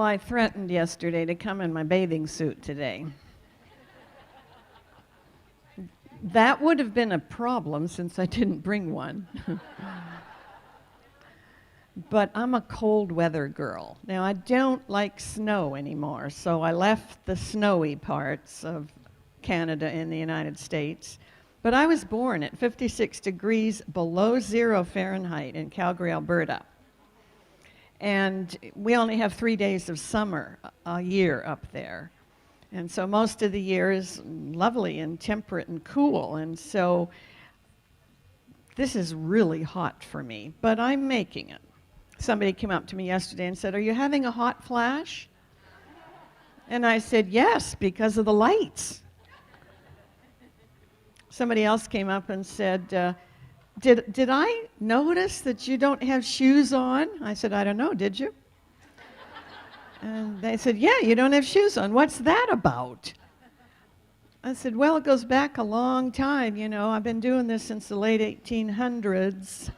I threatened yesterday to come in my bathing suit today. That would have been a problem since I didn't bring one. But I'm a cold weather girl. Now, I don't like snow anymore, so I left the snowy parts of Canada and the United States. But I was born at 56 degrees below 0 Fahrenheit in Calgary, Alberta. And we only have 3 days of summer a year up there. And so most of the year is lovely and temperate and cool. And so this is really hot for me, but I'm making it. Somebody came up to me yesterday and said, "Are you having a hot flash?" And I said, "Yes, because of the lights." Somebody else came up and said, did I notice that you don't have shoes on? I said, "I don't know, did you?" And they said, "Yeah, you don't have shoes on. What's that about?" I said, "Well, it goes back a long time, you know. I've been doing this since the late 1800s.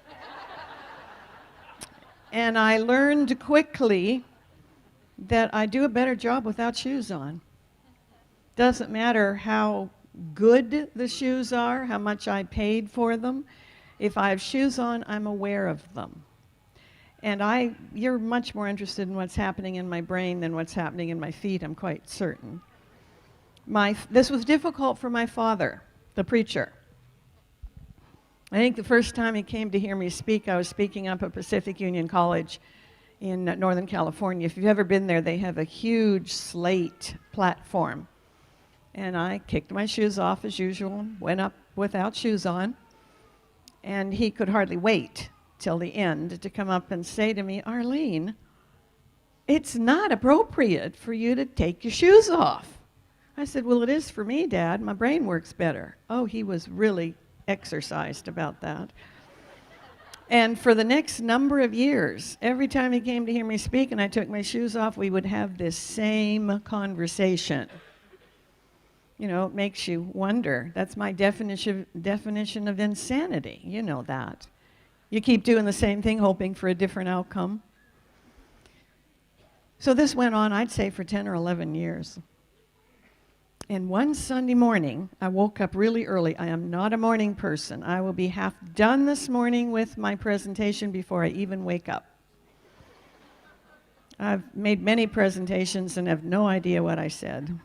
And I learned quickly that I do a better job without shoes on. Doesn't matter how good the shoes are, how much I paid for them. If I have shoes on, I'm aware of them. And you're much more interested in what's happening in my brain than what's happening in my feet, I'm quite certain. This was difficult for my father, the preacher. I think the first time he came to hear me speak, I was speaking up at Pacific Union College in Northern California. If you've ever been there, they have a huge slate platform. And I kicked my shoes off as usual, went up without shoes on, and he could hardly wait till the end to come up and say to me, "Arlene, it's not appropriate for you to take your shoes off." I said, "Well, it is for me, Dad. My brain works better." Oh, he was really exercised about that. And for the next number of years, every time he came to hear me speak and I took my shoes off, we would have this same conversation. You know, it makes you wonder. That's my definition of insanity. You know that. You keep doing the same thing, hoping for a different outcome. So this went on, I'd say, for 10 or 11 years. And one Sunday morning, I woke up really early. I am not a morning person. I will be half done this morning with my presentation before I even wake up. I've made many presentations and have no idea what I said.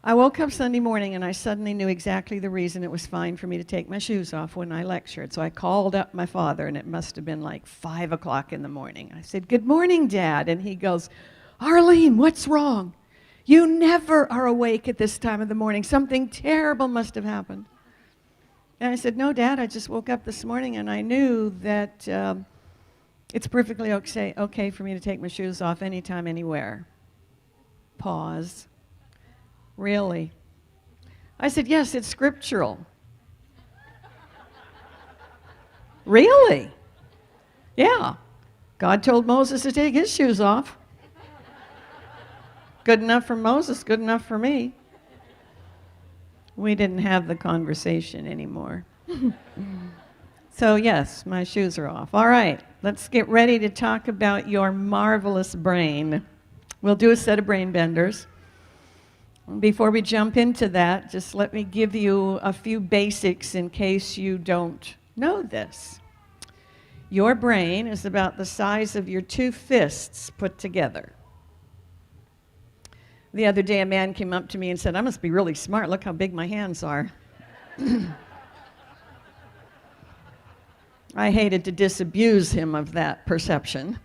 I woke up Sunday morning and I suddenly knew exactly the reason it was fine for me to take my shoes off when I lectured. So I called up my father, and it must have been like 5 o'clock in the morning. I said, "Good morning, Dad." And he goes, "Arlene, what's wrong? You never are awake at this time of the morning. Something terrible must have happened." And I said, "No, Dad, I just woke up this morning and I knew that it's perfectly okay for me to take my shoes off anytime, anywhere." Pause. "Really?" I said, "Yes, it's scriptural." "Really?" "Yeah. God told Moses to take his shoes off. Good enough for Moses, good enough for me." We didn't have the conversation anymore. So yes, my shoes are off. All right, let's get ready to talk about your marvelous brain. We'll do a set of brain benders. Before we jump into that, just let me give you a few basics in case you don't know this. Your brain is about the size of your 2 fists put together. The other day, a man came up to me and said, "I must be really smart. Look how big my hands are." I hated to disabuse him of that perception,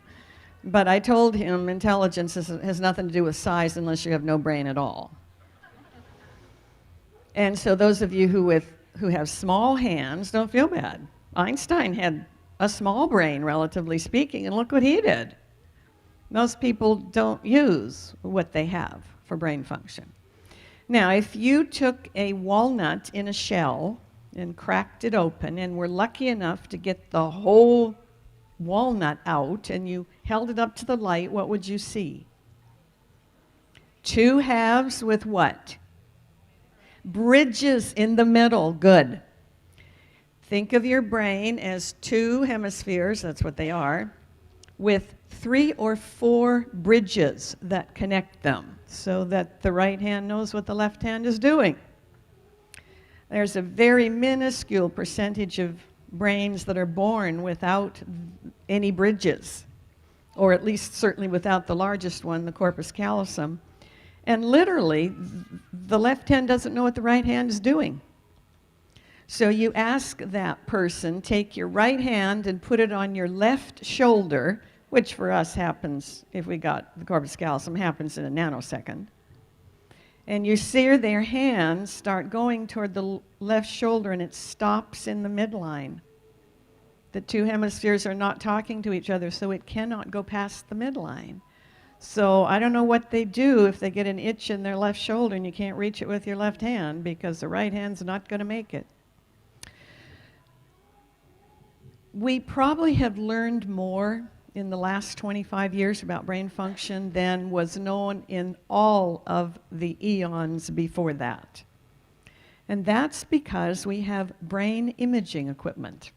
but I told him intelligence has nothing to do with size unless you have no brain at all. And so those of you who have small hands, don't feel bad. Einstein had a small brain, relatively speaking, and look what he did. Most people don't use what they have for brain function. Now, if you took a walnut in a shell and cracked it open and were lucky enough to get the whole walnut out and you held it up to the light, what would you see? 2 halves with what? Bridges in the middle. Good. Think of your brain as 2 hemispheres, that's what they are, with 3 or 4 bridges that connect them so that the right hand knows what the left hand is doing. There's a very minuscule percentage of brains that are born without any bridges, or at least certainly without the largest one, the corpus callosum. And literally, the left hand doesn't know what the right hand is doing. So you ask that person, take your right hand and put it on your left shoulder, which for us happens, if we got the corpus callosum, happens in a nanosecond. And you see their hands start going toward the left shoulder, and it stops in the midline. The 2 hemispheres are not talking to each other, so it cannot go past the midline. So I don't know what they do if they get an itch in their left shoulder and you can't reach it with your left hand, because the right hand's not going to make it. We probably have learned more in the last 25 years about brain function than was known in all of the eons before that. And that's because we have brain imaging equipment.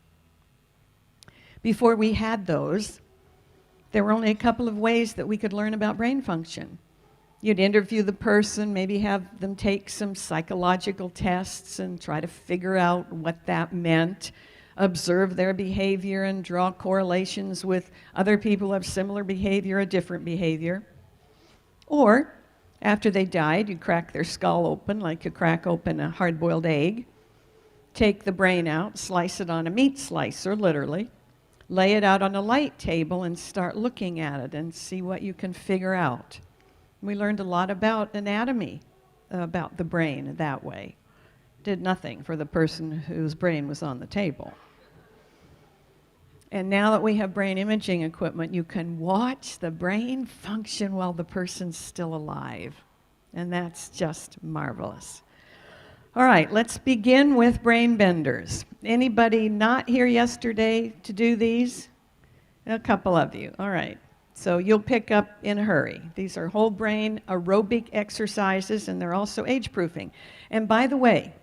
Before we had those, there were only a couple of ways that we could learn about brain function. You'd interview the person, maybe have them take some psychological tests and try to figure out what that meant, observe their behavior and draw correlations with other people who have similar behavior or different behavior. Or, after they died, you'd crack their skull open like you crack open a hard-boiled egg, take the brain out, slice it on a meat slicer, literally, lay it out on a light table and start looking at it and see what you can figure out. We learned a lot about anatomy, about the brain that way. Did nothing for the person whose brain was on the table. And now that we have brain imaging equipment, you can watch the brain function while the person's still alive. And that's just marvelous. All right, let's begin with brain benders. Anybody not here yesterday to do these? A couple of you. All right. So you'll pick up in a hurry. These are whole brain aerobic exercises, and they're also age-proofing. And by the way,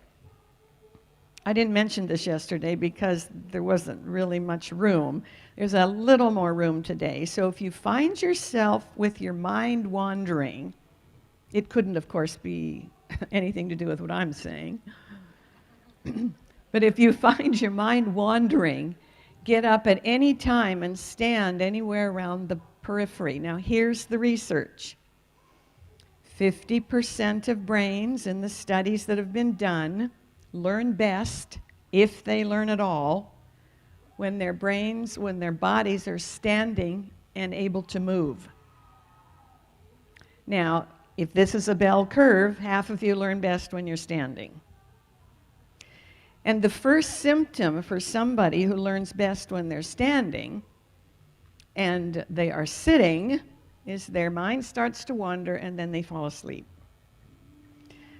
I didn't mention this yesterday because there wasn't really much room. There's a little more room today. So if you find yourself with your mind wandering, it couldn't, of course, be anything to do with what I'm saying. But if you find your mind wandering, get up at any time and stand anywhere around the periphery. Now, here's the research. 50% of brains in the studies that have been done learn best, if they learn at all, when their bodies are standing and able to move. Now, if this is a bell curve, half of you learn best when you're standing. And the first symptom for somebody who learns best when they're standing and they are sitting is their mind starts to wander and then they fall asleep.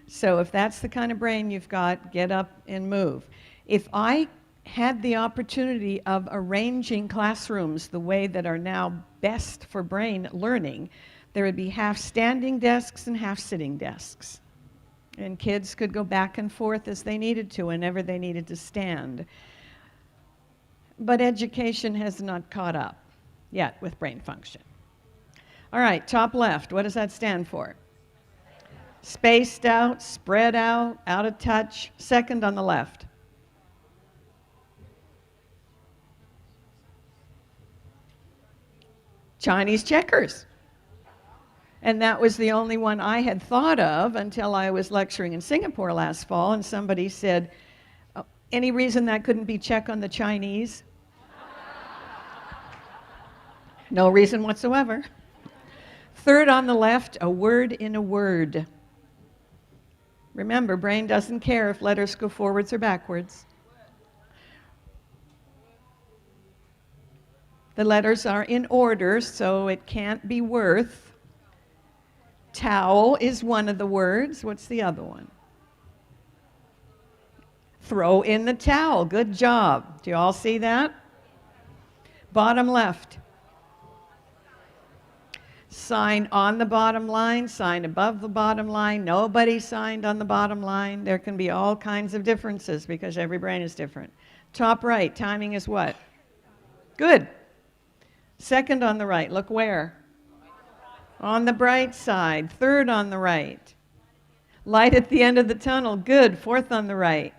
So if that's the kind of brain you've got, get up and move. If I had the opportunity of arranging classrooms the way that are now best for brain learning, there would be half standing desks and half sitting desks. And kids could go back and forth as they needed to whenever they needed to stand. But education has not caught up yet with brain function. All right, top left, what does that stand for? Spaced out, spread out, out of touch. Second on the left. Chinese checkers. And that was the only one I had thought of until I was lecturing in Singapore last fall, and somebody said, oh, any reason that couldn't be check on the Chinese? No reason whatsoever. Third on the left, a word in a word. Remember, brain doesn't care if letters go forwards or backwards. The letters are in order, so it can't be worth. Towel is one of the words. What's the other one? Throw in the towel. Good job. Do you all see that? Bottom left. Sign on the bottom line, sign above the bottom line. Nobody signed on the bottom line. There can be all kinds of differences because every brain is different. Top right, timing is what? Good. Second on the right. Look where? On the bright side. Third on the right. Light at the end of the tunnel. Good. Fourth on the right.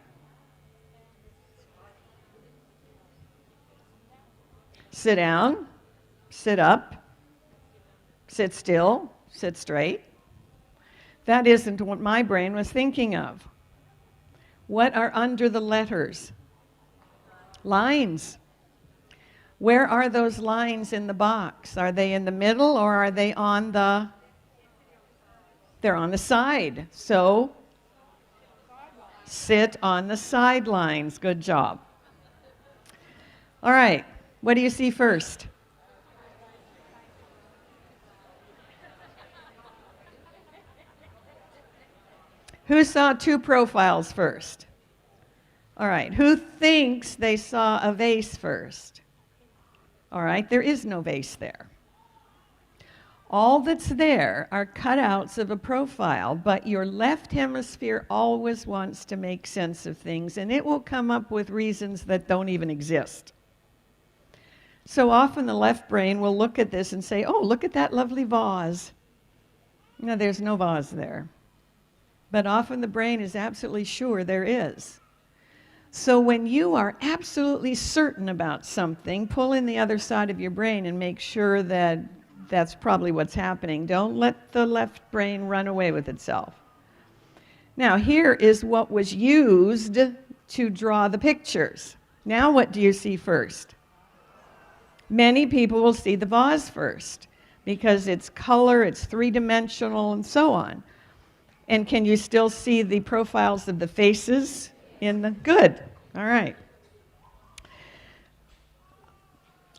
Sit down. Sit up. Sit still. Sit straight. That isn't what my brain was thinking of. What are under the letters? Lines. Where are those lines in the box? Are they in the middle or are they on the... They're on the side. So, sit on the sidelines. Good job. All right. What do you see first? Who saw two profiles first? All right. Who thinks they saw a vase first? All right. There is no vase there. All that's there are cutouts of a profile, but your left hemisphere always wants to make sense of things, and it will come up with reasons that don't even exist. So often the left brain will look at this and say, oh, look at that lovely vase. No, there's no vase there. But often the brain is absolutely sure there is. So when you are absolutely certain about something, pull in the other side of your brain and make sure that that's probably what's happening. Don't let the left brain run away with itself. Now, here is what was used to draw the pictures. Now, what do you see first? Many people will see the vase first because it's color, it's three-dimensional, and so on. And can you still see the profiles of the faces in the... Good. All right.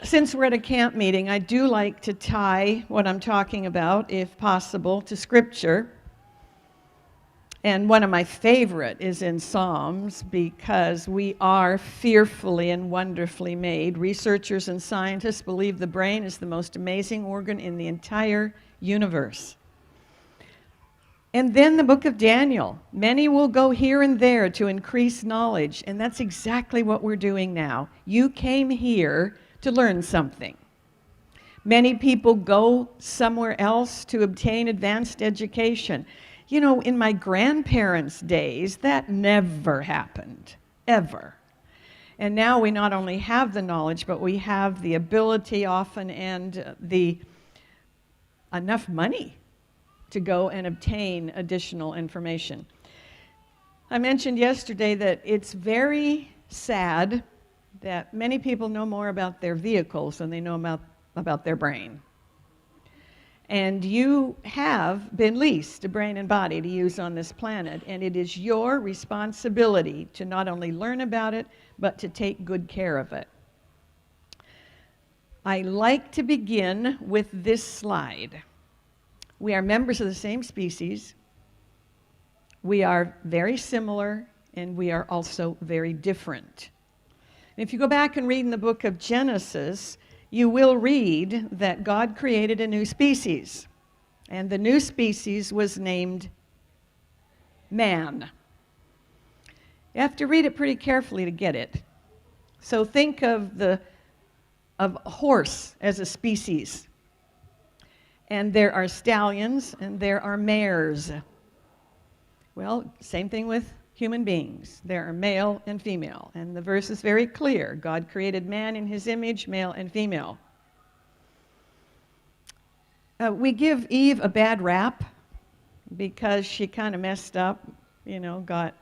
Since we're at a camp meeting, I do like to tie what I'm talking about, if possible, to Scripture. And one of my favorite is in Psalms, because we are fearfully and wonderfully made. Researchers and scientists believe the brain is the most amazing organ in the entire universe. And then the book of Daniel. Many will go here and there to increase knowledge, and that's exactly what we're doing now. You came here to learn something. Many people go somewhere else to obtain advanced education. You know, in my grandparents' days, that never happened, ever. And now we not only have the knowledge, but we have the ability often and the enough money to go and obtain additional information. I mentioned yesterday that it's very sad that many people know more about their vehicles than they know about their brain. And you have been leased a brain and body to use on this planet, and it is your responsibility to not only learn about it, but to take good care of it. I like to begin with this slide. We are members of the same species. We are very similar, and we are also very different. If you go back and read in the book of Genesis, you will read that God created a new species, and the new species was named man. You have to read it pretty carefully to get it. So think of a horse as a species, and there are stallions and there are mares. Well, same thing with human beings. There are male and female, and the verse is very clear. God created man in his image, male and female. We give Eve a bad rap because she kind of messed up, got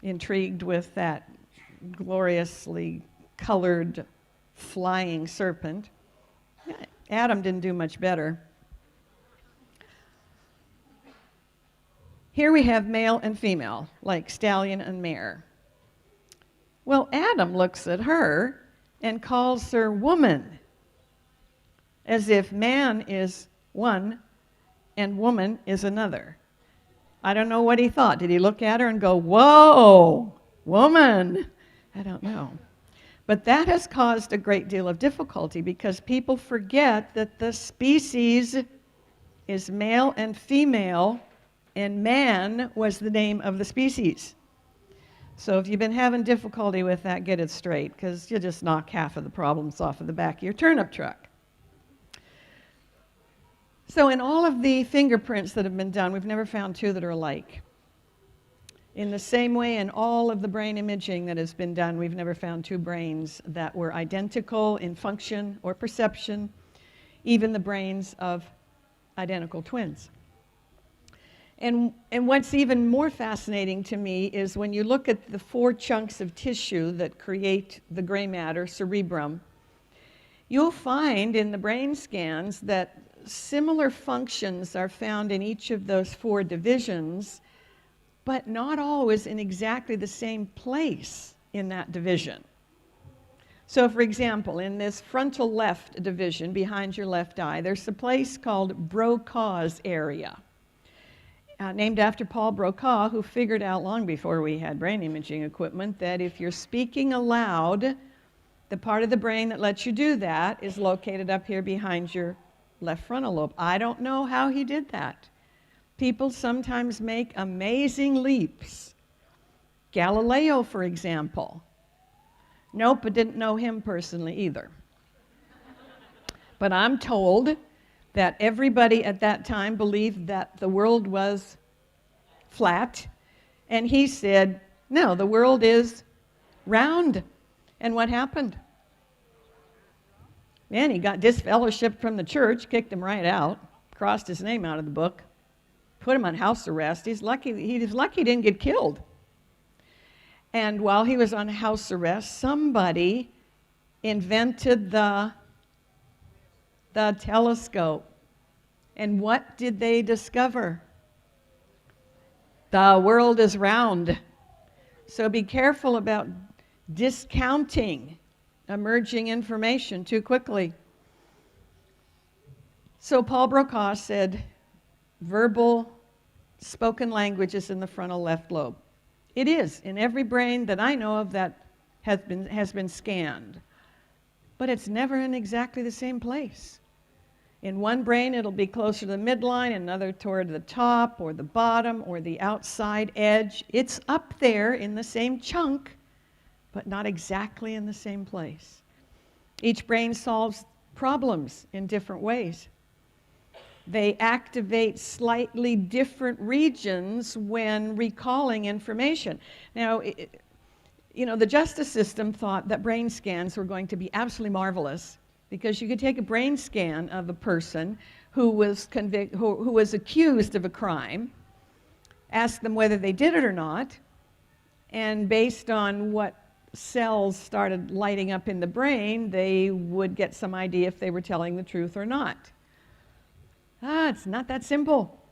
intrigued with that gloriously colored flying serpent. Adam didn't do much better. Here we have male and female, like stallion and mare. Well, Adam looks at her and calls her woman, as if man is one and woman is another. I don't know what he thought. Did he look at her and go, whoa, woman? I don't know. But that has caused a great deal of difficulty because people forget that the species is male and female, and man was the name of the species. So if you've been having difficulty with that, get it straight, because you'll just knock half of the problems off of the back of your turnip truck. So in all of the fingerprints that have been done, we've never found two that are alike. In the same way, in all of the brain imaging that has been done, we've never found two brains that were identical in function or perception, even the brains of identical twins. And what's even more fascinating to me is when you look at the 4 chunks of tissue that create the gray matter, cerebrum, you'll find in the brain scans that similar functions are found in each of those 4 divisions, but not always in exactly the same place in that division. So for example, in this frontal left division behind your left eye, there's a place called Brokaw's area, named after Paul Brokaw, who figured out long before we had brain imaging equipment that if you're speaking aloud, the part of the brain that lets you do that is located up here behind your left frontal lobe. I don't know how he did that. People sometimes make amazing leaps. Galileo, for example. Nope, I didn't know him personally either. But I'm told that everybody at that time believed that the world was flat, and he said, no, the world is round. And what happened? Man, he got disfellowshipped from the church, kicked him right out, crossed his name out of the book, put him on house arrest. He's lucky he didn't get killed. And while he was on house arrest, somebody invented the telescope. And what did they discover? The world is round. So be careful about discounting emerging information too quickly. So Paul Brokaw said, verbal spoken language is in the frontal left lobe. It is in every brain that I know of that has been scanned. But it's never in exactly the same place. In one brain, it'll be closer to the midline, another toward the top or the bottom or the outside edge. It's up there in the same chunk, but not exactly in the same place. Each brain solves problems in different ways. They activate slightly different regions when recalling information. Now, the justice system thought that brain scans were going to be absolutely marvelous because you could take a brain scan of a person who was accused of a crime, ask them whether they did it or not, and based on what cells started lighting up in the brain, they would get some idea if they were telling the truth or not. It's not that simple,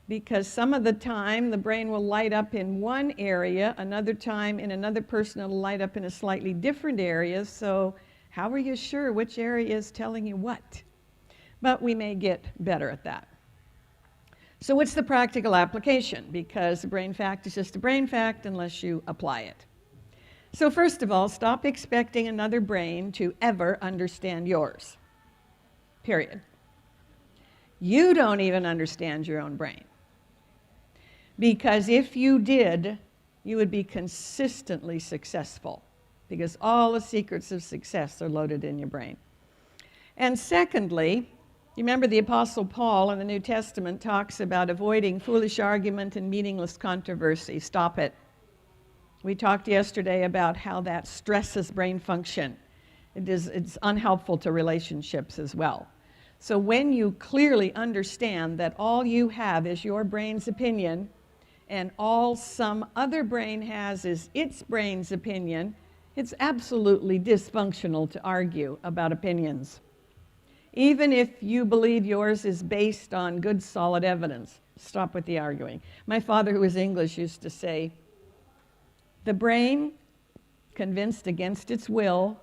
because some of the time the brain will light up in one area, another time in another person it'll light up in a slightly different area, so how are you sure which area is telling you what? But we may get better at that. So what's the practical application? Because the brain fact is just a brain fact unless you apply it. So first of all, stop expecting another brain to ever understand yours. Period. You don't even understand your own brain. Because if you did, you would be consistently successful, because all the secrets of success are loaded in your brain. And secondly, you remember the Apostle Paul in the New Testament talks about avoiding foolish argument and meaningless controversy. Stop it. We talked yesterday about how that stresses brain function. It's unhelpful to relationships as well. So when you clearly understand that all you have is your brain's opinion and all some other brain has is its brain's opinion, it's absolutely dysfunctional to argue about opinions. Even if you believe yours is based on good, solid evidence, stop with the arguing. My father, who was English, used to say, the brain, convinced against its will,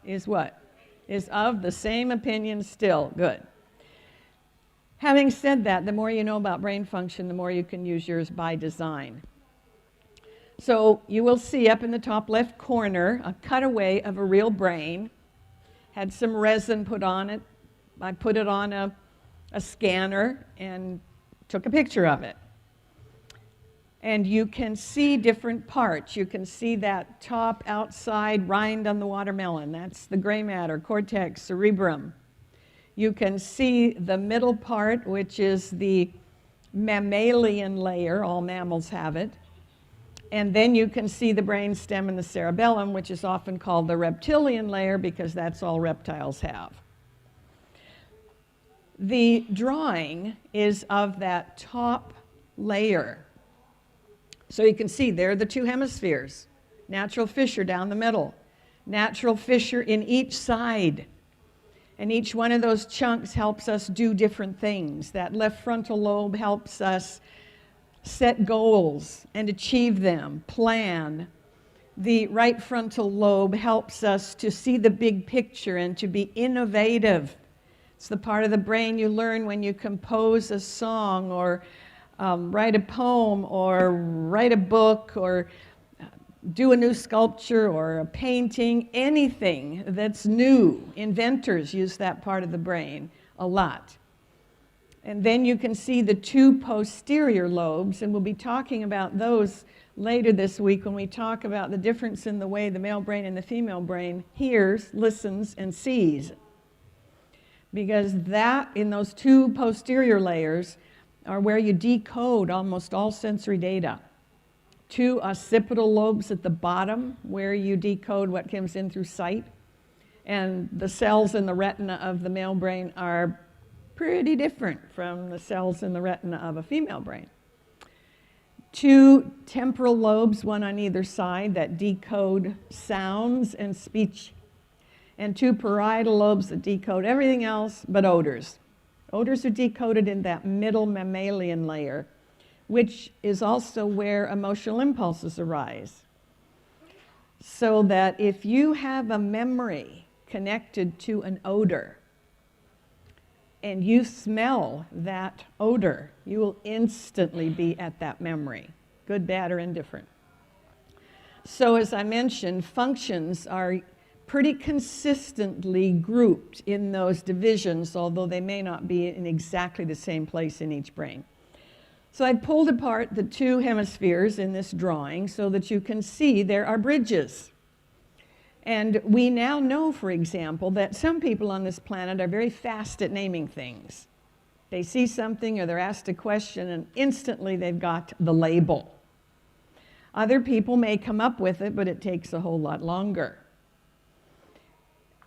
is what? Is of the same opinion still. Good. Having said that, the more you know about brain function, the more you can use yours by design. So you will see up in the top left corner a cutaway of a real brain. Had some resin put on it. I put it on a scanner and took a picture of it. And you can see different parts. You can see that top outside rind on the watermelon. That's the gray matter, cortex, cerebrum. You can see the middle part, which is the mammalian layer. All mammals have it. And then you can see the brainstem and the cerebellum, which is often called the reptilian layer because that's all reptiles have. The drawing is of that top layer. So you can see there are the two hemispheres. Natural fissure down the middle. Natural fissure in each side. And each one of those chunks helps us do different things. That left frontal lobe helps us set goals and achieve them, plan. The right frontal lobe helps us to see the big picture and to be innovative. It's the part of the brain you learn when you compose a song or write a poem or write a book or do a new sculpture or a painting, anything that's new. Inventors use that part of the brain a lot. And then you can see the two posterior lobes, and we'll be talking about those later this week when we talk about the difference in the way the male brain and the female brain hears, listens, and sees. Because that, in those two posterior layers, are where you decode almost all sensory data. Two occipital lobes at the bottom, where you decode what comes in through sight. And the cells in the retina of the male brain are pretty different from the cells in the retina of a female brain. Two temporal lobes, one on either side, that decode sounds and speech. And two parietal lobes that decode everything else but odors. Odors are decoded in that middle mammalian layer, which is also where emotional impulses arise. So that if you have a memory connected to an odor, and you smell that odor, you will instantly be at that memory, good, bad, or indifferent. So as I mentioned, functions are pretty consistently grouped in those divisions, although they may not be in exactly the same place in each brain. So I pulled apart the two hemispheres in this drawing so that you can see there are bridges. And we now know, for example, that some people on this planet are very fast at naming things. They see something or they're asked a question and instantly they've got the label. Other people may come up with it, but it takes a whole lot longer.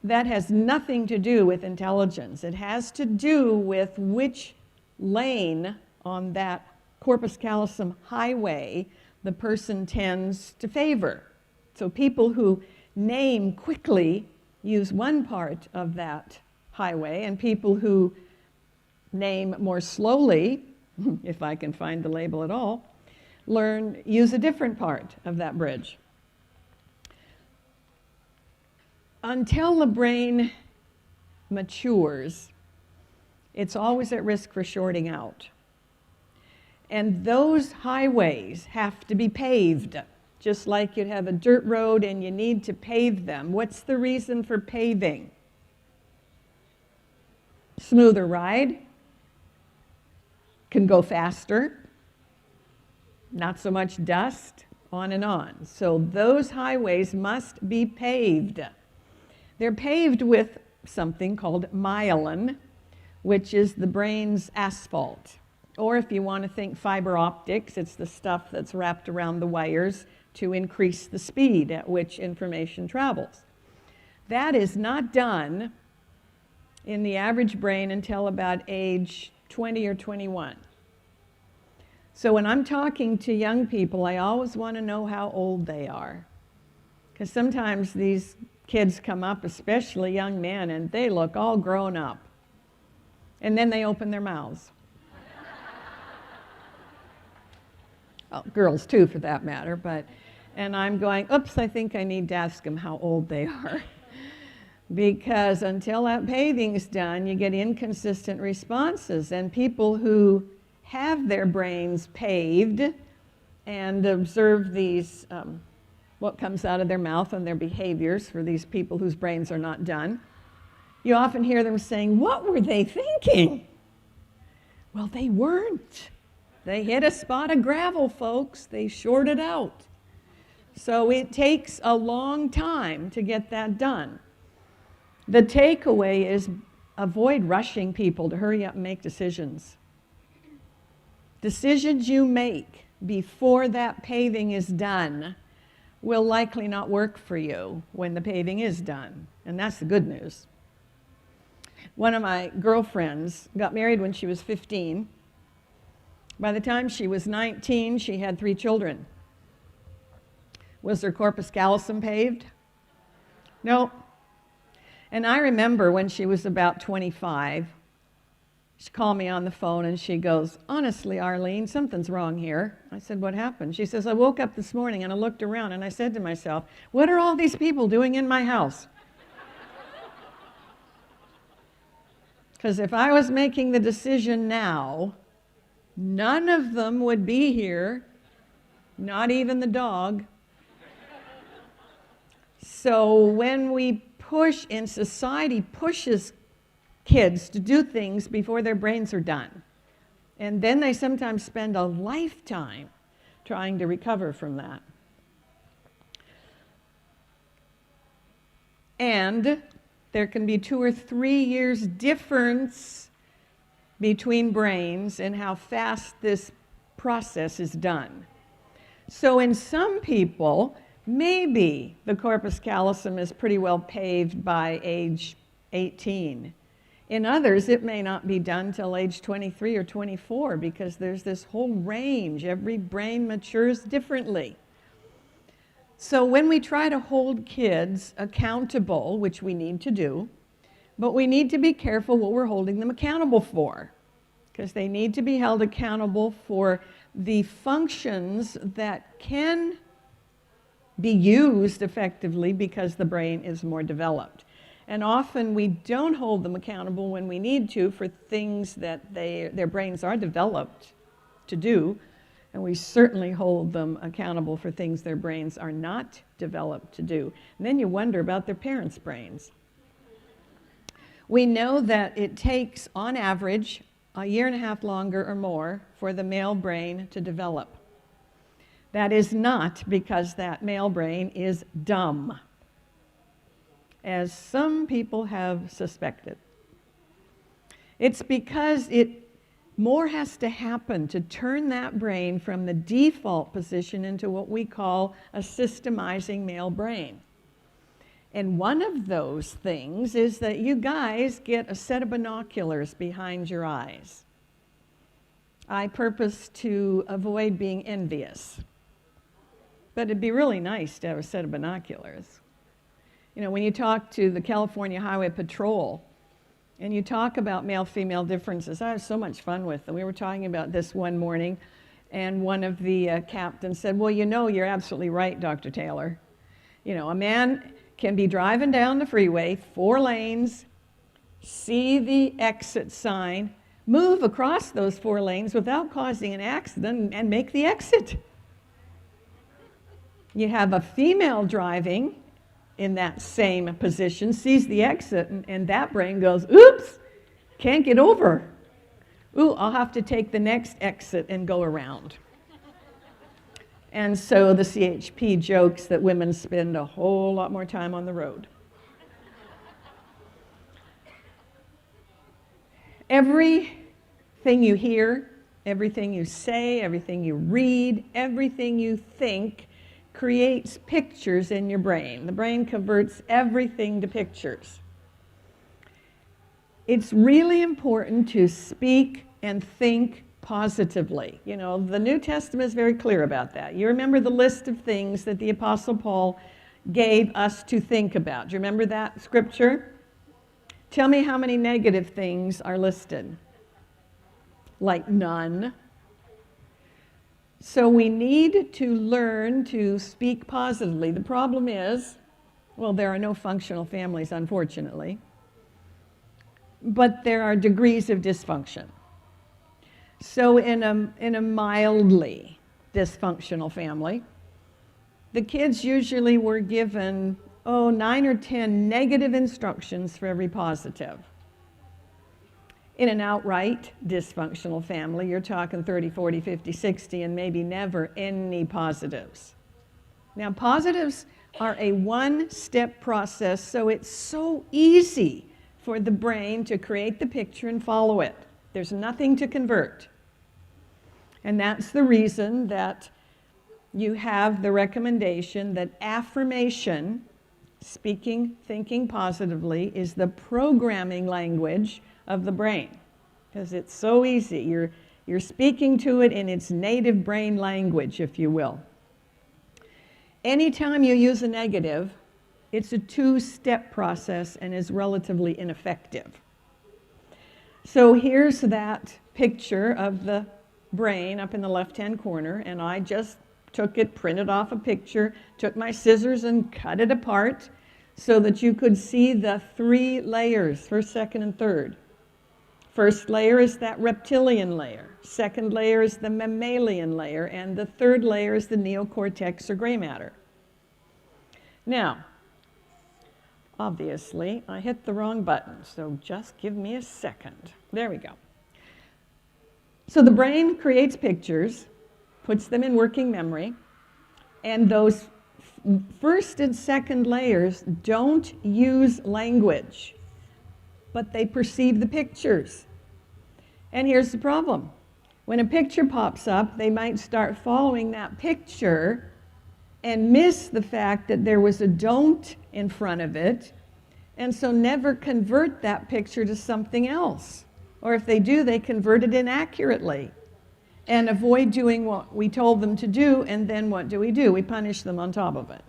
That has nothing to do with intelligence. It has to do with which lane on that corpus callosum highway the person tends to favor. So people who name quickly use one part of that highway, and people who name more slowly, if I can find the label at all, use a different part of that bridge. Until the brain matures, it's always at risk for shorting out. And those highways have to be paved, just like you'd have a dirt road and you need to pave them. What's the reason for paving? Smoother ride, can go faster, not so much dust, on and on. So those highways must be paved. They're paved with something called myelin, which is the brain's asphalt. Or if you want to think fiber optics, it's the stuff that's wrapped around the wires to increase the speed at which information travels. That is not done in the average brain until about age 20 or 21. So when I'm talking to young people, I always want to know how old they are. Because sometimes these kids come up, especially young men, and they look all grown up. And then they open their mouths. Well, girls too, for that matter, and I'm going, oops, I think I need to ask them how old they are. Because until that paving is done, you get inconsistent responses. And people who have their brains paved and observe these, what comes out of their mouth and their behaviors for these people whose brains are not done, you often hear them saying, what were they thinking? Well, they weren't. They hit a spot of gravel, folks. They shorted out. So it takes a long time to get that done. The takeaway is avoid rushing people to hurry up and make decisions. Decisions you make before that paving is done will likely not work for you when the paving is done. And that's the good news. One of my girlfriends got married when she was 15. By the time she was 19, she had 3 children. Was her corpus callosum paved? No. And I remember when she was about 25, she called me on the phone and she goes, "Honestly, Arlene, something's wrong here." I said, "What happened?" She says, "I woke up this morning and I looked around and I said to myself, what are all these people doing in my house? Because if I was making the decision now, none of them would be here, not even the dog." So when we push, and society pushes kids to do things before their brains are done, and then they sometimes spend a lifetime trying to recover from that. And there can be 2 or 3 years difference between brains and how fast this process is done. So in some people, maybe the corpus callosum is pretty well paved by age 18. In others, it may not be done till age 23 or 24 because there's this whole range. Every brain matures differently. So when we try to hold kids accountable, which we need to do, but we need to be careful what we're holding them accountable for, because they need to be held accountable for the functions that can be used effectively because the brain is more developed. And often we don't hold them accountable when we need to for things that their brains are developed to do, and we certainly hold them accountable for things their brains are not developed to do. And then you wonder about their parents' brains. We know that it takes, on average, 1.5 years longer or more for the male brain to develop. That is not because that male brain is dumb, as some people have suspected. It's because more has to happen to turn that brain from the default position into what we call a systemizing male brain. And one of those things is that you guys get a set of binoculars behind your eyes. I purpose to avoid being envious, but it'd be really nice to have a set of binoculars. You know, when you talk to the California Highway Patrol and you talk about male-female differences, I have so much fun with them. We were talking about this one morning, and one of the captains said, "Well, you know, you're absolutely right, Dr. Taylor. You know, a man can be driving down the freeway, 4 lanes, see the exit sign, move across those 4 lanes without causing an accident, and make the exit. You have a female driving in that same position, sees the exit, and that brain goes, oops, can't get over. Ooh, I'll have to take the next exit and go around." And so the CHP jokes that women spend a whole lot more time on the road. Everything you hear, everything you say, everything you read, everything you think creates pictures in your brain. The brain converts everything to pictures. It's really important to speak and think positively. You know, the New Testament is very clear about that. You remember the list of things that the Apostle Paul gave us to think about. Do you remember that scripture? Tell me how many negative things are listed. Like none. So we need to learn to speak positively. The problem is, well, there are no functional families, unfortunately, but there are degrees of dysfunction. So in a mildly dysfunctional family, the kids usually were given, 9 or 10 negative instructions for every positive. In an outright dysfunctional family, you're talking 30, 40, 50, 60, and maybe never any positives. Now, positives are a one-step process, so it's so easy for the brain to create the picture and follow it. There's nothing to convert. And that's the reason that you have the recommendation that affirmation, speaking, thinking positively, is the programming language of the brain. Because it's so easy. You're speaking to it in its native brain language, if you will. Anytime you use a negative, it's a two-step process and is relatively ineffective. So here's that picture of the brain up in the left-hand corner, and I just took it, printed off a picture, took my scissors and cut it apart so that you could see the three layers, first, second, and third. First layer is that reptilian layer. Second layer is the mammalian layer. And the third layer is the neocortex or gray matter. Now, obviously, I hit the wrong button, so just give me a second. There we go. So the brain creates pictures, puts them in working memory, and those first and second layers don't use language, but they perceive the pictures. And here's the problem. When a picture pops up, they might start following that picture and miss the fact that there was a don't in front of it, and so never convert that picture to something else. Or if they do, they convert it inaccurately and avoid doing what we told them to do, and then what do? We punish them on top of it.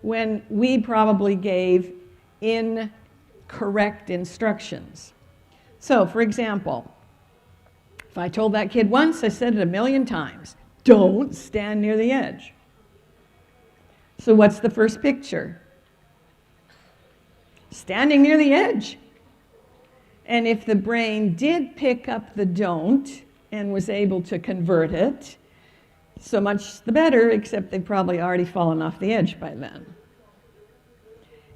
When we probably gave incorrect instructions. So, for example, if I told that kid once, I said it 1,000,000 times, don't stand near the edge. So what's the first picture? Standing near the edge. And if the brain did pick up the don't and was able to convert it, so much the better, except they've probably already fallen off the edge by then.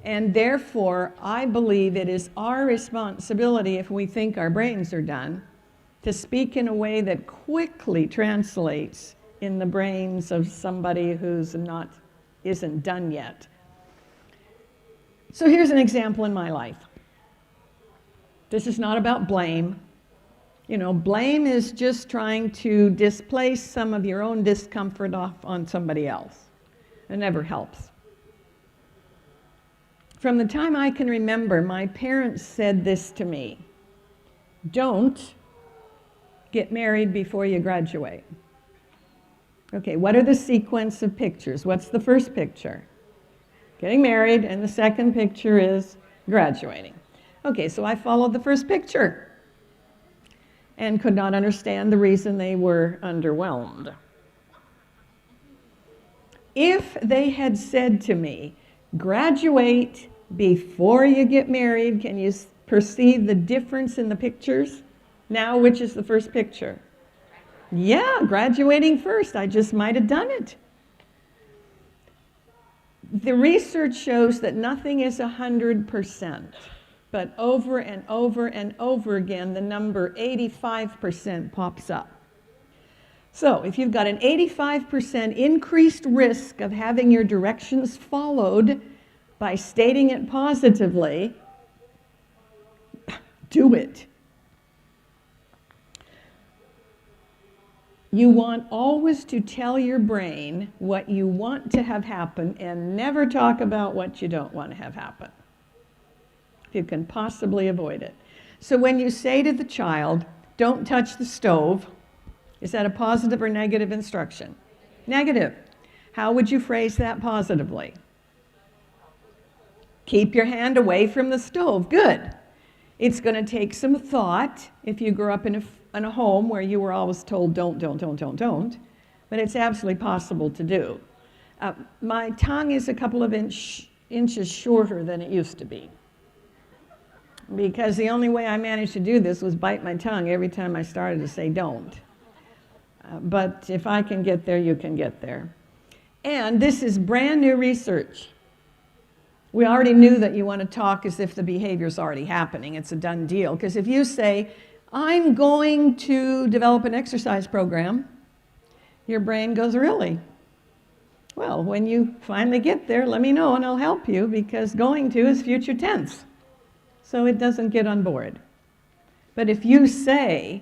And therefore, I believe it is our responsibility, if we think our brains are done, to speak in a way that quickly translates in the brains of somebody who's isn't done yet. So here's an example in my life. This is not about blame. You know, blame is just trying to displace some of your own discomfort off on somebody else. It never helps. From the time I can remember, my parents said this to me: don't get married before you graduate. Okay, what are the sequence of pictures? What's the first picture? Getting married, and the second picture is graduating. Okay, so I followed the first picture and could not understand the reason they were underwhelmed. If they had said to me, graduate before you get married, can you perceive the difference in the pictures? Now, which is the first picture? Yeah, graduating first. I just might have done it. The research shows that nothing is 100%, but over and over and over again, the number 85% pops up. So if you've got an 85% increased risk of having your directions followed by stating it positively, do it. You want always to tell your brain what you want to have happen and never talk about what you don't want to have happen, if you can possibly avoid it. So when you say to the child, don't touch the stove, is that a positive or negative instruction? Negative. How would you phrase that positively? Keep your hand away from the stove. Good. It's going to take some thought if you grew up in a home where you were always told don't, but it's absolutely possible to do. My tongue is a couple of inches shorter than it used to be, because the only way I managed to do this was bite my tongue every time I started to say don't. But if I can get there, you can get there. And this is brand new research. We already knew that you want to talk as if the behavior is already happening. It's a done deal. Because if you say, I'm going to develop an exercise program, your brain goes, really? Well, when you finally get there, let me know and I'll help you, because going to is future tense. so it doesn't get on board. But if you say,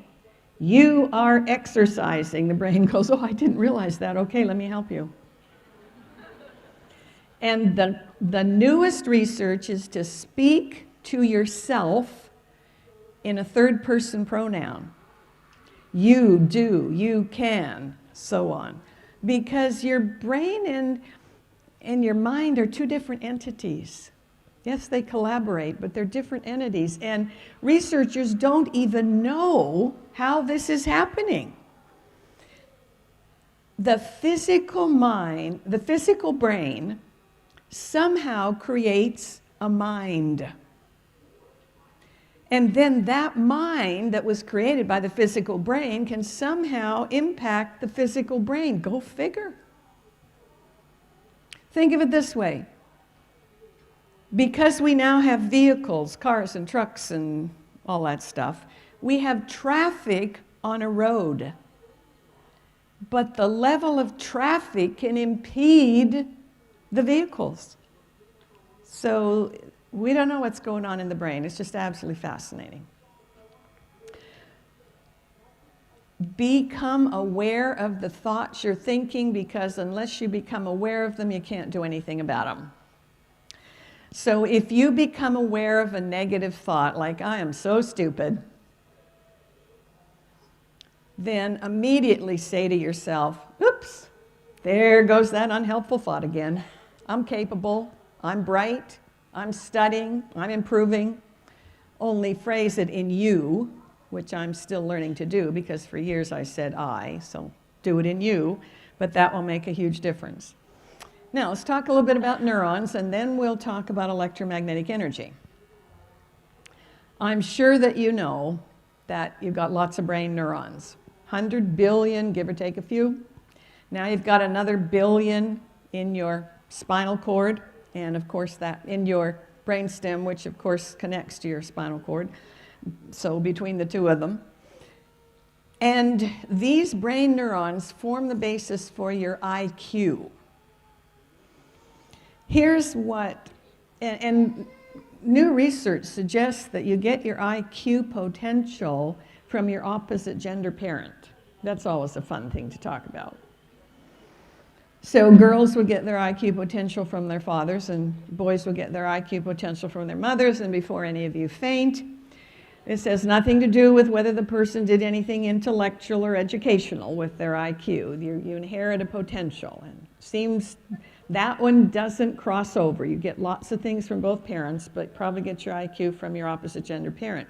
you are exercising, the brain goes, oh, I didn't realize that. Okay, let me help you. And the newest research is to speak to yourself in a third-person pronoun. You do, you can, so on. Because your brain and your mind are two different entities. Yes, they collaborate, but they're different entities. And researchers don't even know how this is happening. The physical mind, the physical brain, somehow creates a mind. And then that mind that was created by the physical brain can somehow impact the physical brain. Go figure. Think of it this way. Because we now have vehicles, cars and trucks and all that stuff, we have traffic on a road. But the level of traffic can impede the vehicles. So we don't know what's going on in the brain. It's just absolutely fascinating. Become aware of the thoughts you're thinking, because unless you become aware of them, you can't do anything about them. So if you become aware of a negative thought, like, I am so stupid, then immediately say to yourself, oops, there goes that unhelpful thought again. I'm capable, I'm bright, I'm studying, I'm improving. Only phrase it in you, which I'm still learning to do, because for years I said I, so do it in you, but that will make a huge difference. Now, let's talk a little bit about neurons, and then we'll talk about electromagnetic energy. I'm sure that you know that you've got lots of brain neurons. 100 billion, give or take a few. Now you've got another billion in your spinal cord, and of course that in your brainstem, which of course connects to your spinal cord. So between the two of them. And these brain neurons form the basis for your IQ. Here's what, and new research suggests that you get your IQ potential from your opposite gender parent. That's always a fun thing to talk about. So girls would get their IQ potential from their fathers, and boys would get their IQ potential from their mothers. And before any of you faint, this has nothing to do with whether the person did anything intellectual or educational with their IQ. You inherit a potential, and it seems that one doesn't cross over. You get lots of things from both parents, but probably get your IQ from your opposite gender parent.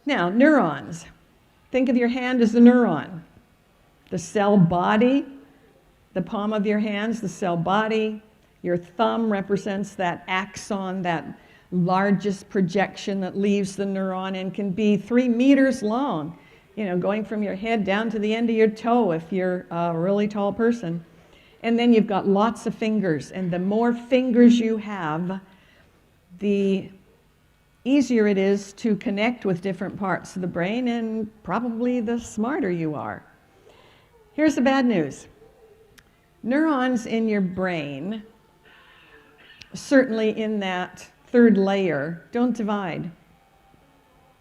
Now, neurons. Think of your hand as a neuron. The cell body, the palm of your hands, the cell body. Your thumb represents that axon, that largest projection that leaves the neuron and can be 3 meters long, going from your head down to the end of your toe if you're a really tall person. And then you've got lots of fingers, and the more fingers you have, the easier it is to connect with different parts of the brain, and probably the smarter you are. Here's the bad news. Neurons in your brain, certainly in that third layer, don't divide.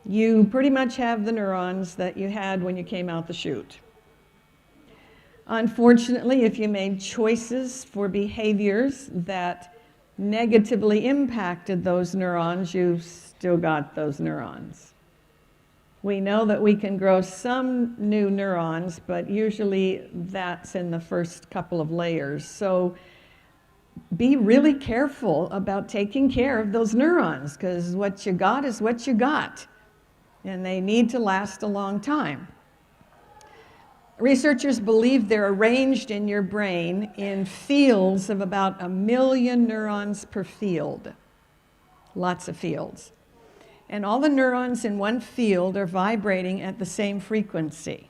You pretty much have the neurons that you had when you came out the chute. Unfortunately, if you made choices for behaviors that negatively impacted those neurons, you've still got those neurons. We know that we can grow some new neurons, but usually that's in the first couple of layers. So be really careful about taking care of those neurons, because what you got is what you got, and they need to last a long time. Researchers believe they're arranged in your brain in fields of about 1 million neurons per field. Lots of fields. And all the neurons in one field are vibrating at the same frequency.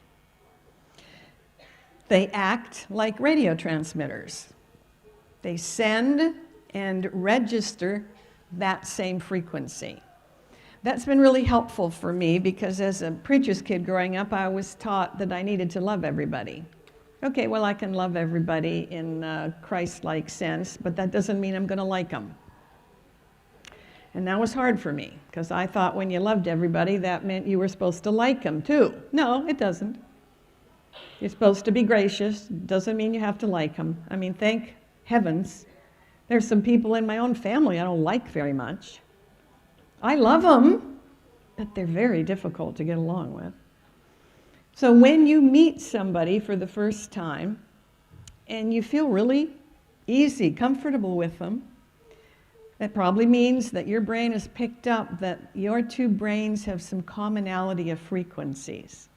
They act like radio transmitters. They send and register that same frequency. That's been really helpful for me, because as a preacher's kid growing up, I was taught that I needed to love everybody. Okay, well, I can love everybody in a Christ-like sense, but that doesn't mean I'm going to like them. And that was hard for me, because I thought when you loved everybody, that meant you were supposed to like them too. No, it doesn't. You're supposed to be gracious. Doesn't mean you have to like them. I mean, thank heavens. There's some people in my own family I don't like very much. I love them, but they're very difficult to get along with. So when you meet somebody for the first time, and you feel really easy, comfortable with them, that probably means that your brain has picked up that your two brains have some commonality of frequencies.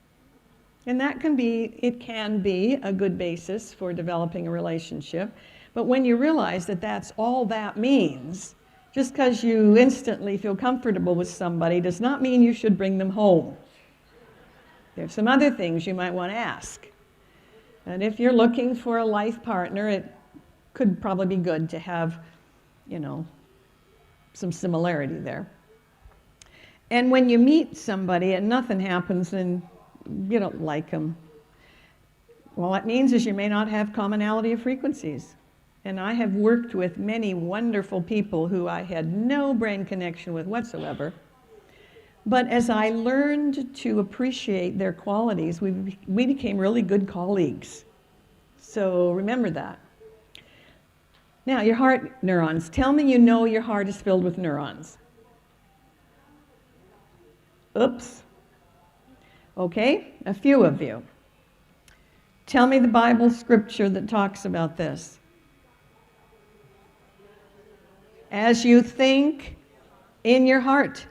And that can be a good basis for developing a relationship. But when you realize that that's all that means, just because you instantly feel comfortable with somebody does not mean you should bring them home. There's some other things you might want to ask. And if you're looking for a life partner, it could probably be good to have, some similarity there. And when you meet somebody and nothing happens and you don't like them, well, what it means is you may not have commonality of frequencies. And I have worked with many wonderful people who I had no brain connection with whatsoever. But as I learned to appreciate their qualities, we became really good colleagues. So remember that. Now, your heart neurons. Tell me you know your heart is filled with neurons. Oops. Okay, a few of you. Tell me the Bible scripture that talks about this. As you think in your heart.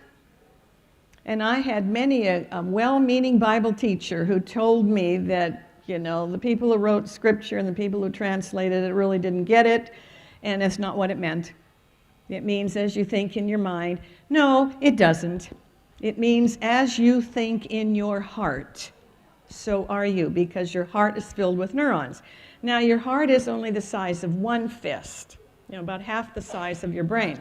And I had many a well-meaning Bible teacher who told me that, the people who wrote scripture and the people who translated it really didn't get it, and that's not what it meant. It means as you think in your mind. No, it doesn't. It means as you think in your heart, so are you, because your heart is filled with neurons. Now, your heart is only the size of one fist, about half the size of your brain.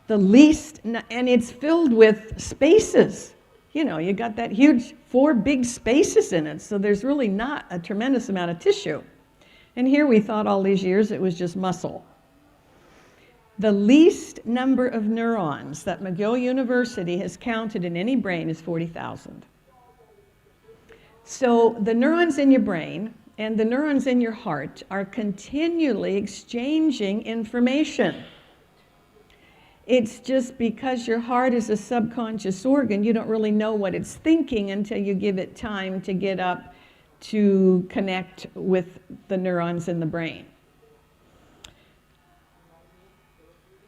And it's filled with spaces. You got that huge 4 big spaces in it, so there's really not a tremendous amount of tissue. And here we thought all these years it was just muscle. The least number of neurons that McGill University has counted in any brain is 40,000. So the neurons in your brain and the neurons in your heart are continually exchanging information. It's just because your heart is a subconscious organ, you don't really know what it's thinking until you give it time to get up to connect with the neurons in the brain.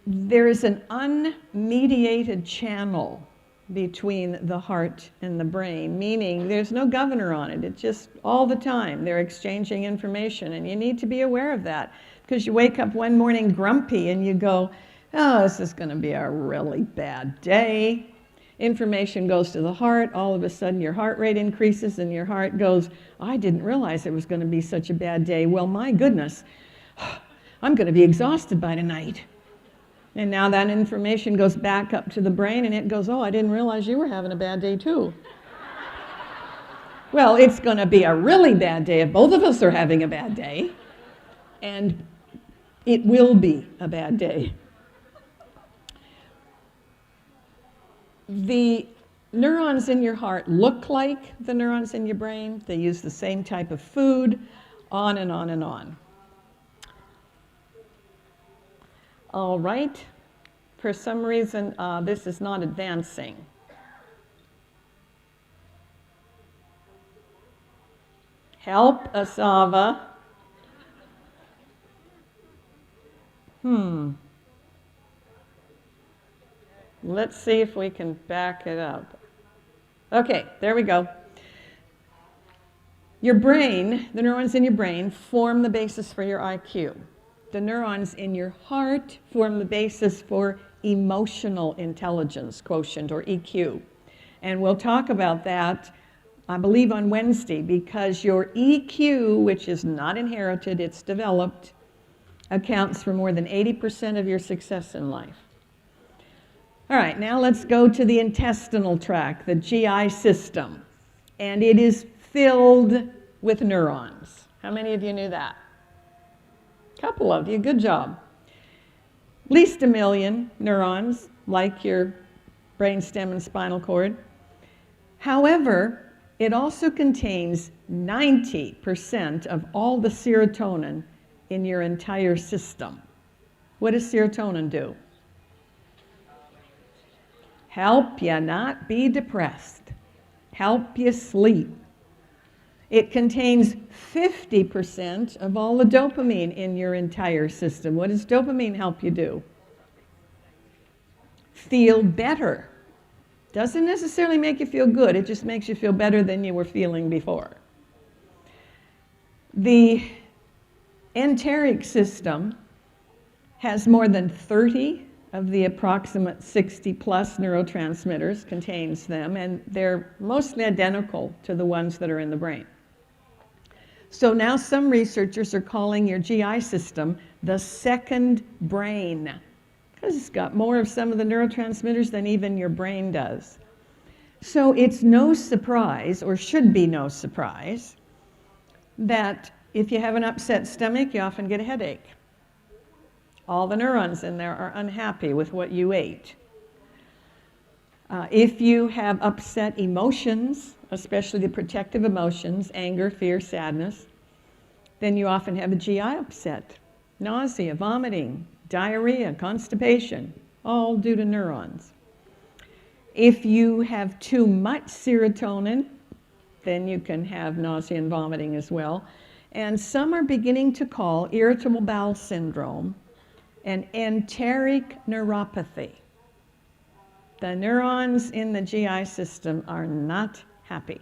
There is an unmediated channel between the heart and the brain, meaning there's no governor on it. It's just all the time they're exchanging information, and you need to be aware of that, because you wake up one morning grumpy and you go, oh, this is going to be a really bad day. Information goes to the heart. All of a sudden your heart rate increases and your heart goes, I didn't realize it was going to be such a bad day. Well, my goodness, I'm going to be exhausted by tonight. And now that information goes back up to the brain and it goes, oh, I didn't realize you were having a bad day too. Well, it's going to be a really bad day if both of us are having a bad day. And it will be a bad day. The neurons in your heart look like the neurons in your brain. They use the same type of food, on and on and on. All right. For some reason, this is not advancing. Help, Asava. Let's see if we can back it up. Okay, there we go. Your brain, the neurons in your brain, form the basis for your IQ. The neurons in your heart form the basis for emotional intelligence quotient, or EQ. And we'll talk about that, I believe, on Wednesday, because your EQ, which is not inherited, it's developed, accounts for more than 80% of your success in life. All right, now let's go to the intestinal tract, the GI system. And it is filled with neurons. How many of you knew that? A couple of you, good job. least 1,000,000 neurons, like your brainstem and spinal cord. However, it also contains 90% of all the serotonin in your entire system. What does serotonin do? Help you not be depressed. Help you sleep. It contains 50% of all the dopamine in your entire system. What does dopamine help you do? Feel better. Doesn't necessarily make you feel good, it just makes you feel better than you were feeling before. The enteric system has more than 30 of the approximate 60 plus neurotransmitters, contains them, and they're mostly identical to the ones that are in the brain. So now some researchers are calling your GI system the second brain, because it's got more of some of the neurotransmitters than even your brain does. So it's no surprise, or should be no surprise, that if you have an upset stomach, you often get a headache. All the neurons in there are unhappy with what you ate. If you have upset emotions, especially the protective emotions, anger, fear, sadness, then you often have a GI upset, nausea, vomiting, diarrhea, constipation, all due to neurons. If you have too much serotonin, then you can have nausea and vomiting as well. And some are beginning to call irritable bowel syndrome an enteric neuropathy. The neurons in the GI system are not happy.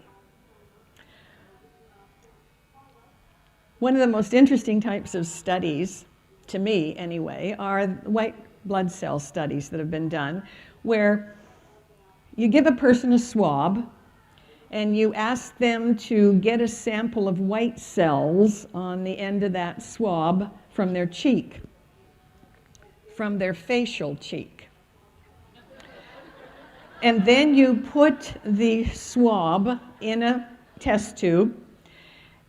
One of the most interesting types of studies, to me anyway, are white blood cell studies that have been done, where you give a person a swab and you ask them to get a sample of white cells on the end of that swab from their cheek, from their facial cheek. And then you put the swab in a test tube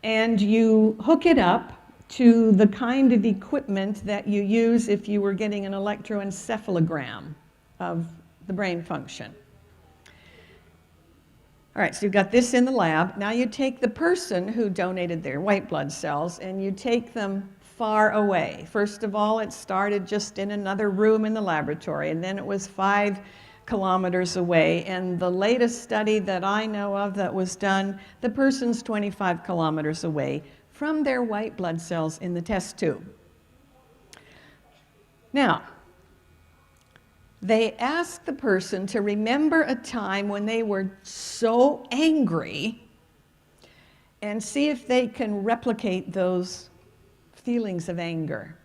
and you hook it up to the kind of equipment that you use if you were getting an electroencephalogram of the brain function. All right, so you've got this in the lab. Now you take the person who donated their white blood cells and you take them far away. First of all, it started just in another room in the laboratory, and then it was 5 kilometers away. And the latest study that I know of that was done, the person's 25 kilometers away from their white blood cells in the test tube. Now, they asked the person to remember a time when they were so angry and see if they can replicate those feelings of anger.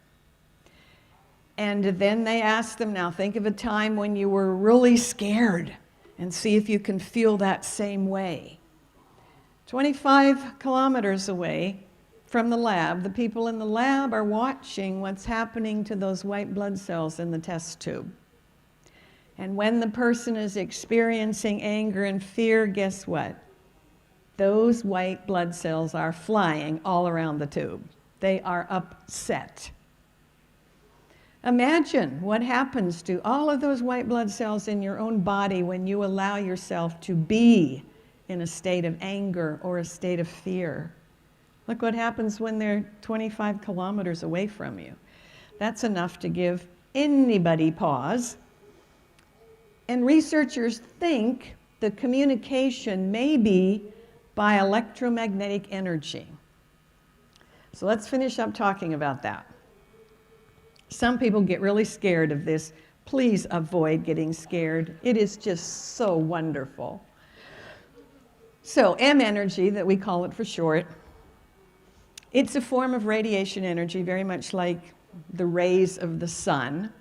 And then they asked them, now think of a time when you were really scared and see if you can feel that same way. 25 kilometers away from the lab, the people in the lab are watching what's happening to those white blood cells in the test tube. And when the person is experiencing anger and fear, guess what? Those white blood cells are flying all around the tube. They are upset. Imagine what happens to all of those white blood cells in your own body when you allow yourself to be in a state of anger or a state of fear. Look what happens when they're 25 kilometers away from you. That's enough to give anybody pause. And researchers think the communication may be by electromagnetic energy. So let's finish up talking about that. Some people get really scared of this. Please avoid getting scared. It is just so wonderful. So M energy, that we call it for short, it's a form of radiation energy, very much like the rays of the sun.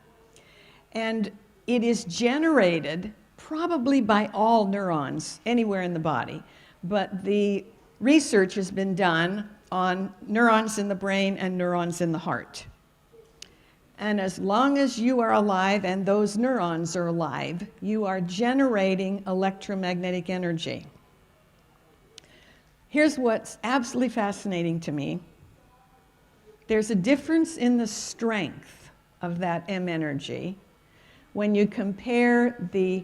And it is generated probably by all neurons anywhere in the body. But the research has been done on neurons in the brain and neurons in the heart. And as long as you are alive and those neurons are alive, you are generating electromagnetic energy. Here's what's absolutely fascinating to me. There's a difference in the strength of that M energy when you compare the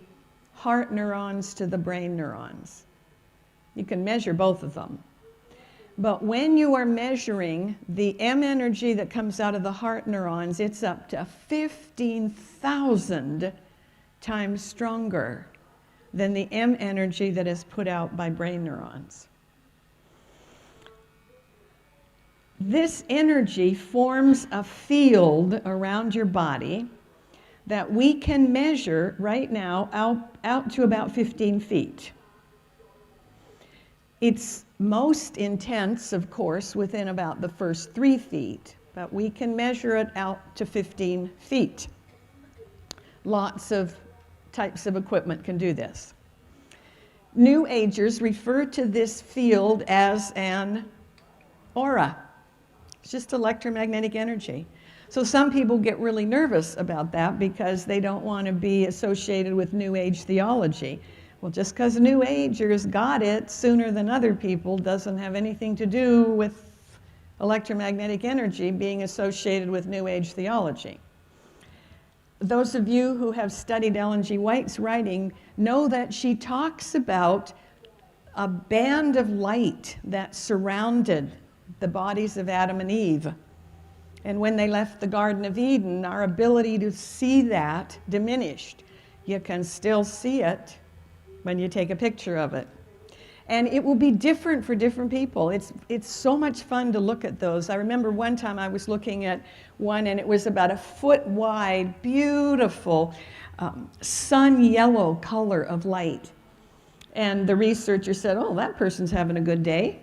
heart neurons to the brain neurons. You can measure both of them. But when you are measuring the M energy that comes out of the heart neurons, it's up to 15,000 times stronger than the M energy that is put out by brain neurons. This energy forms a field around your body that we can measure right now out to about 15 feet. It's most intense, of course, within about the first 3 feet, but we can measure it out to 15 feet. Lots of types of equipment can do this. New Agers refer to this field as an aura. It's just electromagnetic energy. So some people get really nervous about that because they don't want to be associated with New Age theology. Well, just because New Agers got it sooner than other people doesn't have anything to do with electromagnetic energy being associated with New Age theology. Those of you who have studied Ellen G. White's writing know that she talks about a band of light that surrounded the bodies of Adam and Eve. And when they left the Garden of Eden, our ability to see that diminished. You can still see it when you take a picture of it. And it will be different for different people. It's so much fun to look at those. I remember one time I was looking at one and it was about a foot wide, beautiful sun yellow color of light. And the researcher said, oh, that person's having a good day.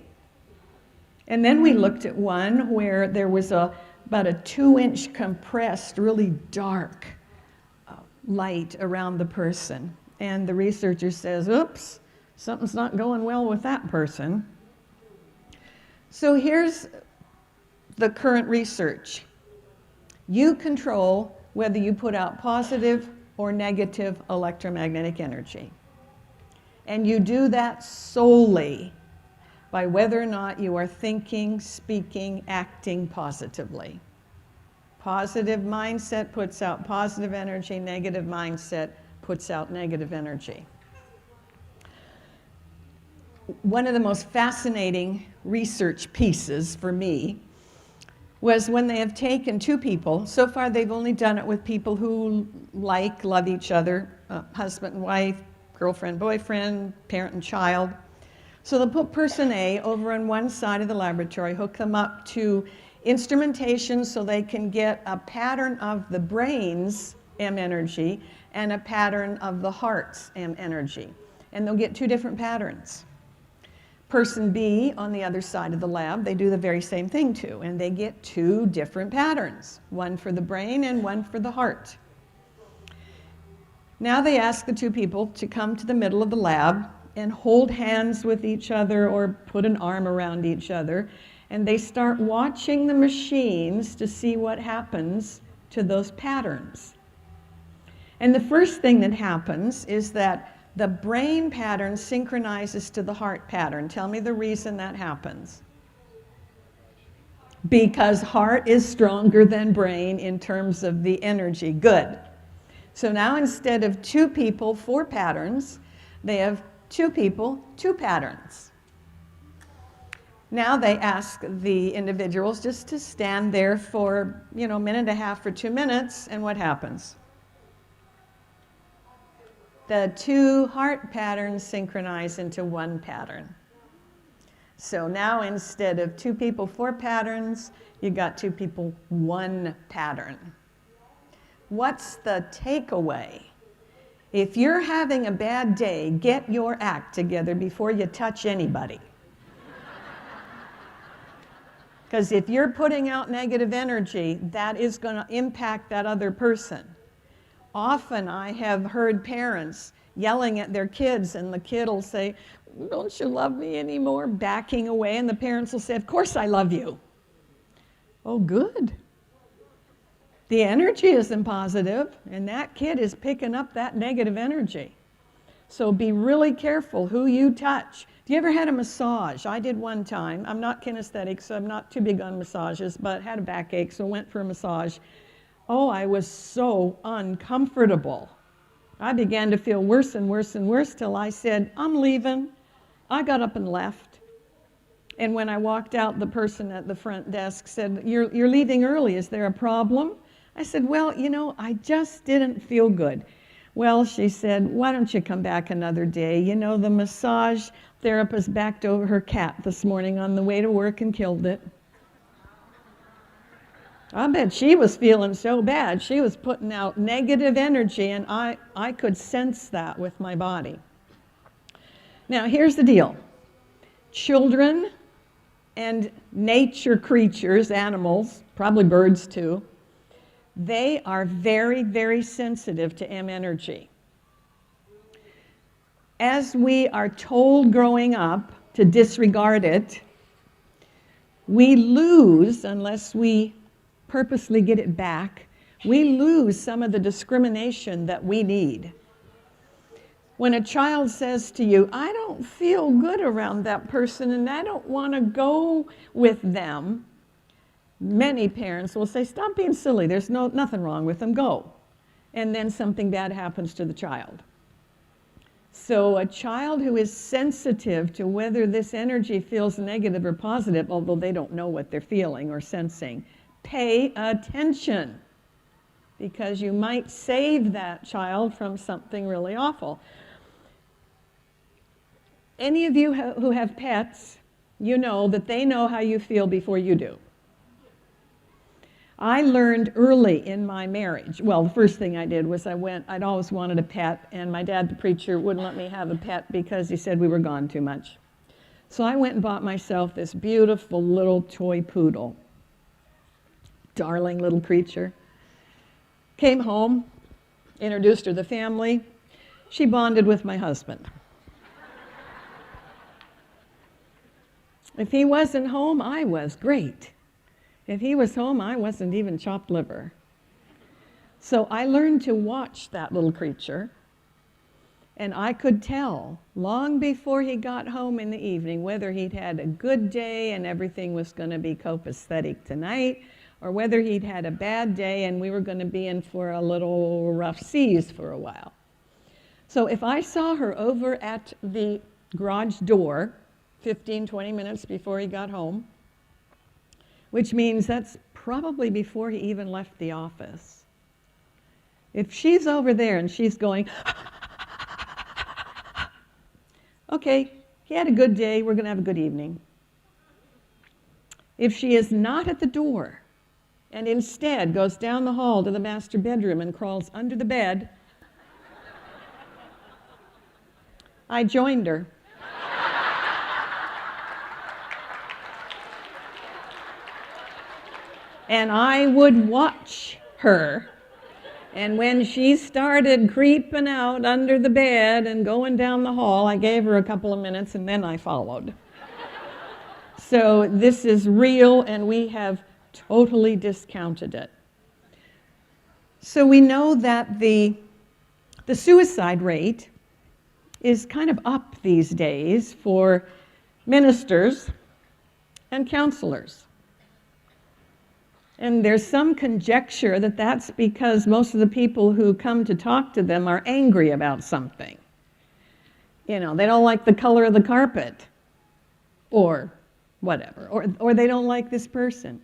And then we looked at one where there was about a 2-inch compressed, really dark light around the person. And the researcher says, oops, something's not going well with that person. So here's the current research. You control whether you put out positive or negative electromagnetic energy. And you do that solely by whether or not you are thinking, speaking, acting positively. Positive mindset puts out positive energy, negative mindset puts out negative energy. One of the most fascinating research pieces for me was when they have taken 2 people. So far they've only done it with people who love each other, husband and wife, girlfriend, boyfriend, parent and child. So they'll put person A over on one side of the laboratory, hook them up to instrumentation so they can get a pattern of the brain's M energy and a pattern of the heart's M energy. And they'll get 2 different patterns. Person B on the other side of the lab, they do the very same thing too, and they get 2 different patterns, one for the brain and one for the heart. Now they ask the 2 people to come to the middle of the lab and hold hands with each other or put an arm around each other, and they start watching the machines to see what happens to those patterns. And the first thing that happens is that the brain pattern synchronizes to the heart pattern. Tell me the reason that happens. Because heart is stronger than brain in terms of the energy. Good. So now instead of 2 people, 4 patterns, they have 2 people, 2 patterns. Now they ask the individuals just to stand there for, a minute and a half or 2 minutes, and what happens? The 2 heart patterns synchronize into 1 pattern. So now instead of 2 people, 4 patterns, you got 2 people, 1 pattern. What's the takeaway? If you're having a bad day, get your act together before you touch anybody. Because if you're putting out negative energy, that is going to impact that other person. Often I have heard parents yelling at their kids, and the kid will say, don't you love me anymore? Backing away, and the parents will say, of course I love you. Oh, good. The energy isn't positive, and that kid is picking up that negative energy. So be really careful who you touch. Have you ever had a massage? I did one time. I'm not kinesthetic, so I'm not too big on massages, but had a backache, so went for a massage. Oh, I was so uncomfortable. I began to feel worse and worse and worse till I said, I'm leaving. I got up and left. And when I walked out, the person at the front desk said, you're leaving early. Is there a problem? I said, well, you know, I just didn't feel good. Well, she said, why don't you come back another day? You know, the massage therapist backed over her cat this morning on the way to work and killed it. I bet she was feeling so bad. She was putting out negative energy, and I could sense that with my body. Now, here's the deal. Children and nature creatures, animals, probably birds too, they are very, very sensitive to M energy. As we are told growing up to disregard it, we lose, unless we purposely get it back, we lose some of the discrimination that we need. When a child says to you, I don't feel good around that person and I don't want to go with them, many parents will say, stop being silly, there's nothing wrong with them, go. And then something bad happens to the child. So a child who is sensitive to whether this energy feels negative or positive, although they don't know what they're feeling or sensing, pay attention, because you might save that child from something really awful. Any of you who have pets, you know that they know how you feel before you do. I learned early in my marriage, well, the first thing I did was I'd always wanted a pet, and my dad, the preacher, wouldn't let me have a pet because he said we were gone too much. So I went and bought myself this beautiful little toy poodle. Darling little creature. Came home, introduced her to the family. She bonded with my husband. If he wasn't home, I was great. If he was home, I wasn't even chopped liver. So I learned to watch that little creature, and I could tell long before he got home in the evening whether he'd had a good day and everything was going to be copacetic tonight, or whether he'd had a bad day and we were going to be in for a little rough seas for a while. So if I saw her over at the garage door 15, 20 minutes before he got home, which means that's probably before he even left the office. If she's over there and she's going, okay, he had a good day, we're going to have a good evening. If she is not at the door and instead goes down the hall to the master bedroom and crawls under the bed, I joined her. And I would watch her. And when she started creeping out under the bed and going down the hall, I gave her a couple of minutes and then I followed. So this is real, and we have totally discounted it. So we know that the suicide rate is kind of up these days for ministers and counselors. And there's some conjecture that that's because most of the people who come to talk to them are angry about something. You know, they don't like the color of the carpet, or whatever, or they don't like this person.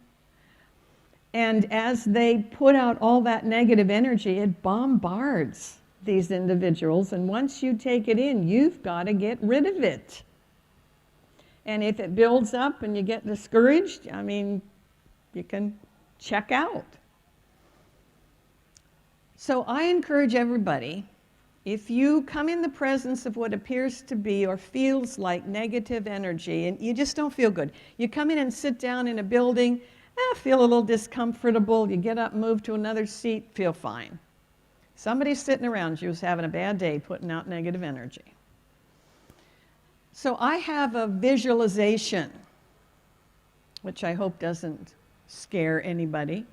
And as they put out all that negative energy, it bombards these individuals, and once you take it in, you've got to get rid of it. And if it builds up and you get discouraged, I mean, you can check out. So I encourage everybody, if you come in the presence of what appears to be or feels like negative energy and you just don't feel good, you come in and sit down in a building, feel a little discomfortable, you get up, move to another seat, feel fine. Somebody's sitting around you who's having a bad day putting out negative energy. So I have a visualization, which I hope doesn't scare anybody.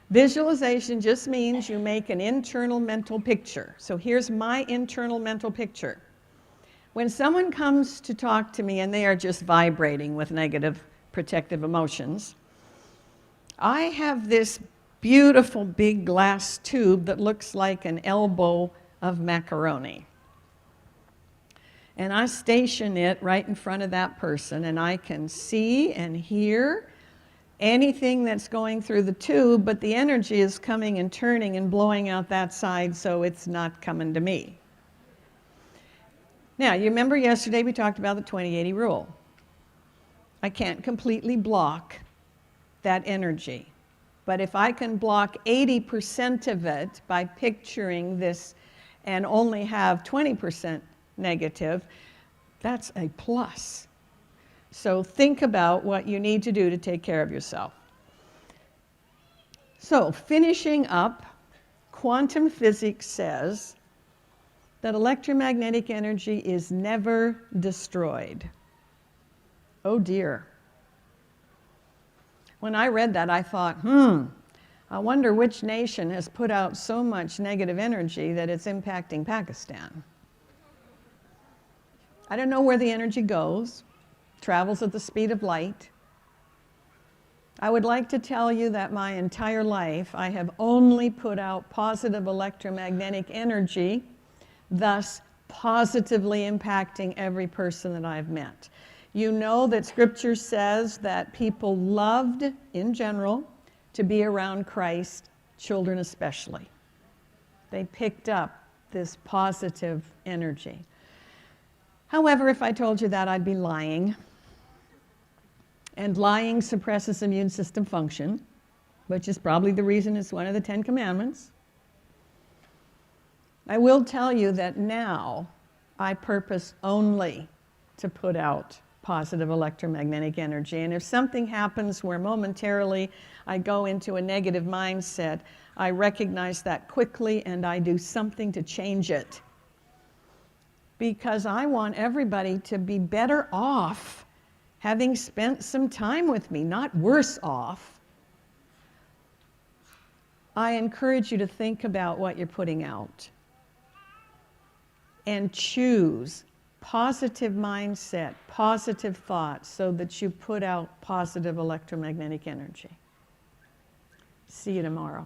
Visualization just means you make an internal mental picture. So here's my internal mental picture. When someone comes to talk to me and they are just vibrating with negative protective emotions, I have this beautiful big glass tube that looks like an elbow of macaroni. And I station it right in front of that person, and I can see and hear anything that's going through the tube, but the energy is coming and turning and blowing out that side, so it's not coming to me. Now, you remember yesterday we talked about the 20-80 rule. I can't completely block that energy, but if I can block 80% of it by picturing this and only have 20% negative, that's a plus. So think about what you need to do to take care of yourself. So finishing up, quantum physics says that electromagnetic energy is never destroyed. Oh dear. When I read that, I thought, I wonder which nation has put out so much negative energy that it's impacting Pakistan. I don't know where the energy goes. Travels at the speed of light. I would like to tell you that my entire life I have only put out positive electromagnetic energy, thus positively impacting every person that I've met. You know that Scripture says that people loved, in general, to be around Christ, children especially. They picked up this positive energy. However, if I told you that, I'd be lying. And lying suppresses immune system function, which is probably the reason it's one of the 10 Commandments. I will tell you that now I purpose only to put out positive electromagnetic energy. And if something happens where momentarily I go into a negative mindset, I recognize that quickly and I do something to change it. Because I want everybody to be better off having spent some time with me, not worse off. I encourage you to think about what you're putting out and choose positive mindset, positive thoughts, so that you put out positive electromagnetic energy. See you tomorrow.